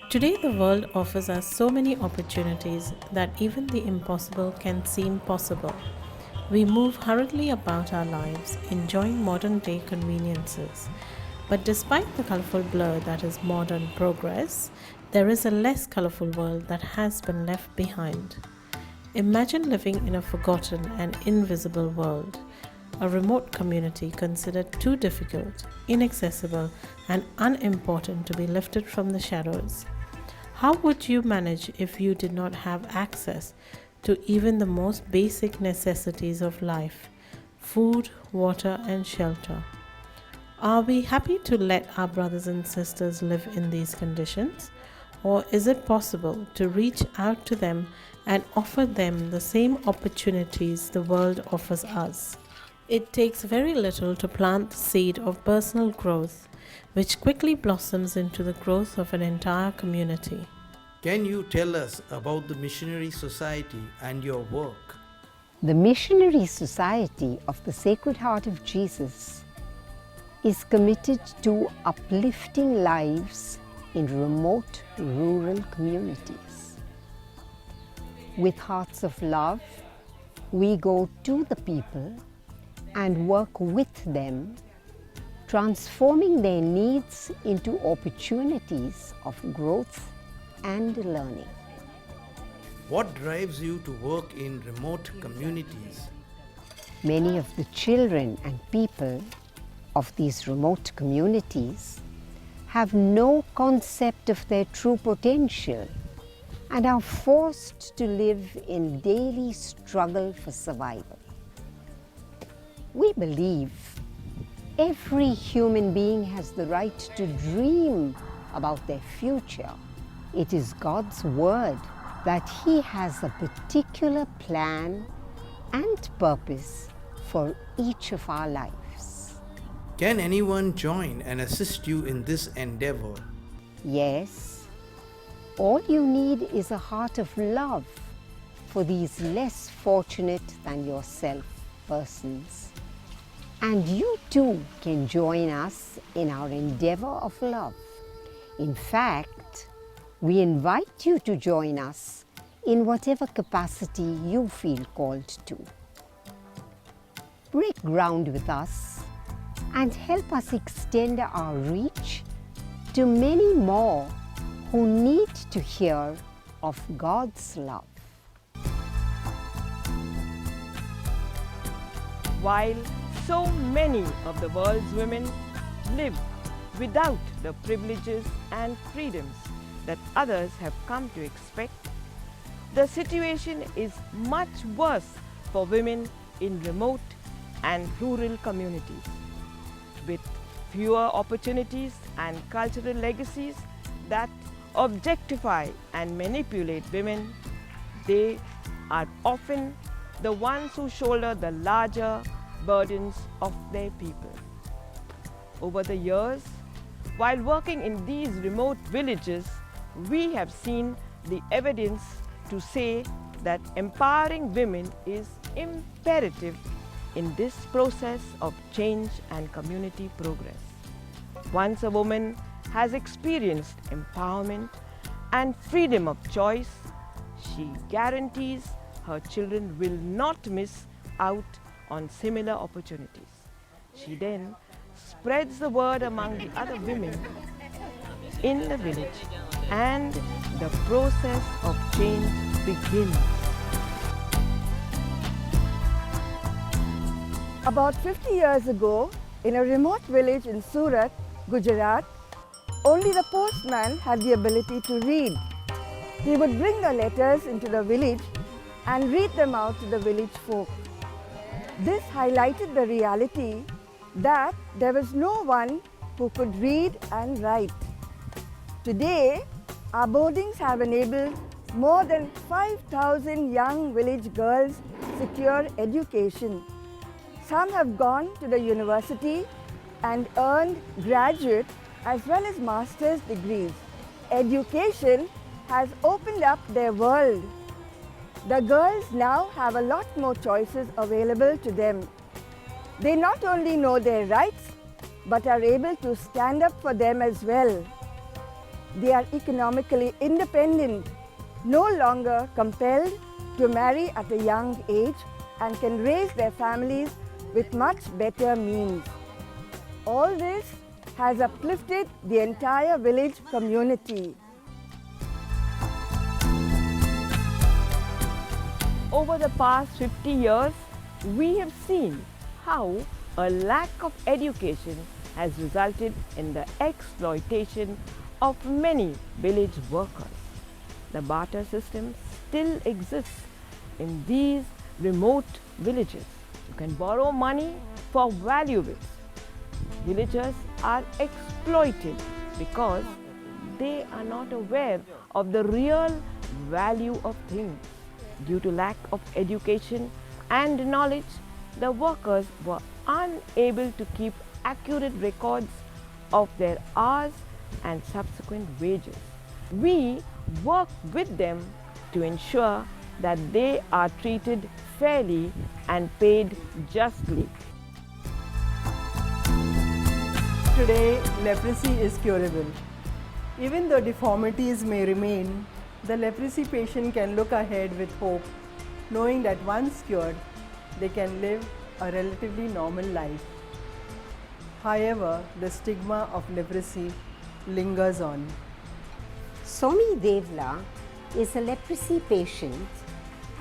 Today, the world offers us so many opportunities that even the impossible can seem possible. We move hurriedly about our lives, enjoying modern day conveniences. But despite the colorful blur that is modern progress, there is a less colorful world that has been left behind. Imagine living in a forgotten and invisible world, a remote community considered too difficult, inaccessible, and unimportant to be lifted from the shadows. How would you manage if you did not have access to even the most basic necessities of life: food, water, and shelter? Are we happy to let our brothers and sisters live in these conditions? Or is it possible to reach out to them and offer them the same opportunities the world offers us? It takes very little to plant the seed of personal growth, which quickly blossoms into the growth of an entire community. Can you tell us about the Missionary Society and your work? The Missionary Society of the Sacred Heart of Jesus is committed to uplifting lives in remote rural communities. With hearts of love, we go to the people and work with them, transforming their needs into opportunities of growth and learning. What drives you to work in remote communities? Many of the children and people of these remote communities have no concept of their true potential and are forced to live in daily struggle for survival. We believe every human being has the right to dream about their future. It is God's word that He has a particular plan and purpose for each of our lives. Can anyone join and assist you in this endeavor? Yes, all you need is a heart of love for these less fortunate than yourself persons. And you too can join us in our endeavor of love. In fact, we invite you to join us in whatever capacity you feel called to. Break ground with us and help us extend our reach to many more who need to hear of God's love. While so many of the world's women live without the privileges and freedoms that others have come to expect, the situation is much worse for women in remote and rural communities. With fewer opportunities and cultural legacies that objectify and manipulate women, they are often the ones who shoulder the larger burdens of their people. Over the years, while working in these remote villages, we have seen the evidence to say that empowering women is imperative in this process of change and community progress. Once a woman has experienced empowerment and freedom of choice, she guarantees her children will not miss out on similar opportunities. She then spreads the word among the other women in the village, and the process of change begins. About 50 years ago, in a remote village in Surat, Gujarat, only the postman had the ability to read. He would bring the letters into the village and read them out to the village folk. This highlighted the reality that there was no one who could read and write. Today, our boardings have enabled more than 5,000 young village girls secure education. Some have gone to the university and earned graduate as well as master's degrees. Education has opened up their world. The girls now have a lot more choices available to them. They not only know their rights, but are able to stand up for them as well. They are economically independent, no longer compelled to marry at a young age, and can raise their families with much better means. All this has uplifted the entire village community. Over the past 50 years, we have seen how a lack of education has resulted in the exploitation of many village workers. The barter system still exists in these remote villages. You can borrow money for valuables. Villagers are exploited because they are not aware of the real value of things. Due to lack of education and knowledge, the workers were unable to keep accurate records of their hours and subsequent wages. We work with them to ensure that they are treated fairly and paid justly. Today, leprosy is curable. Even though deformities may remain, the leprosy patient can look ahead with hope, knowing that once cured, they can live a relatively normal life. However, the stigma of leprosy lingers on. Somi Devla is a leprosy patient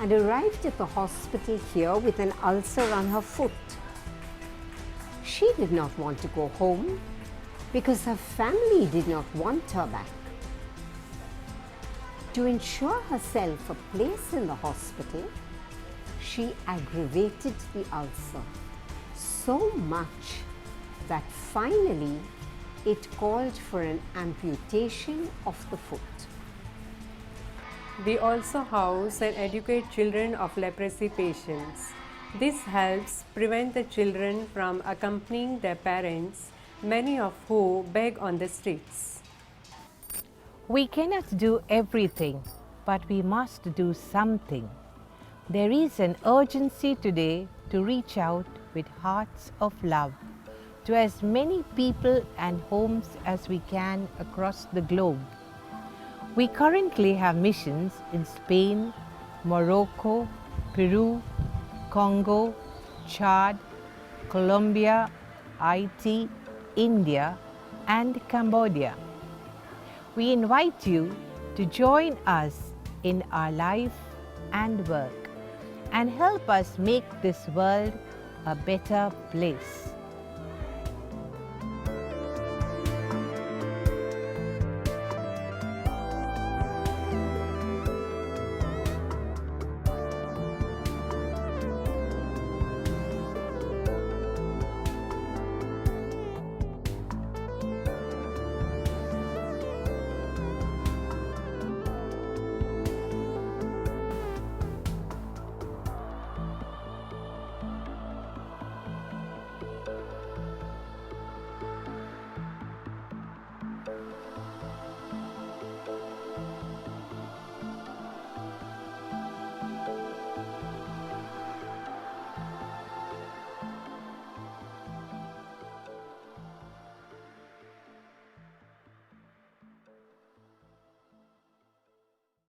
and arrived at the hospital here with an ulcer on her foot. She did not want to go home because her family did not want her back. To ensure herself a place in the hospital, she aggravated the ulcer so much that finally it called for an amputation of the foot. We also house and educate children of leprosy patients. This helps prevent the children from accompanying their parents, many of whom beg on the streets. We cannot do everything, but we must do something. There is an urgency today to reach out with hearts of love to as many people and homes as we can across the globe. We currently have missions in Spain, Morocco, Peru, Congo, Chad, Colombia, Haiti, India, and Cambodia. We invite you to join us in our life and work and help us make this world a better place.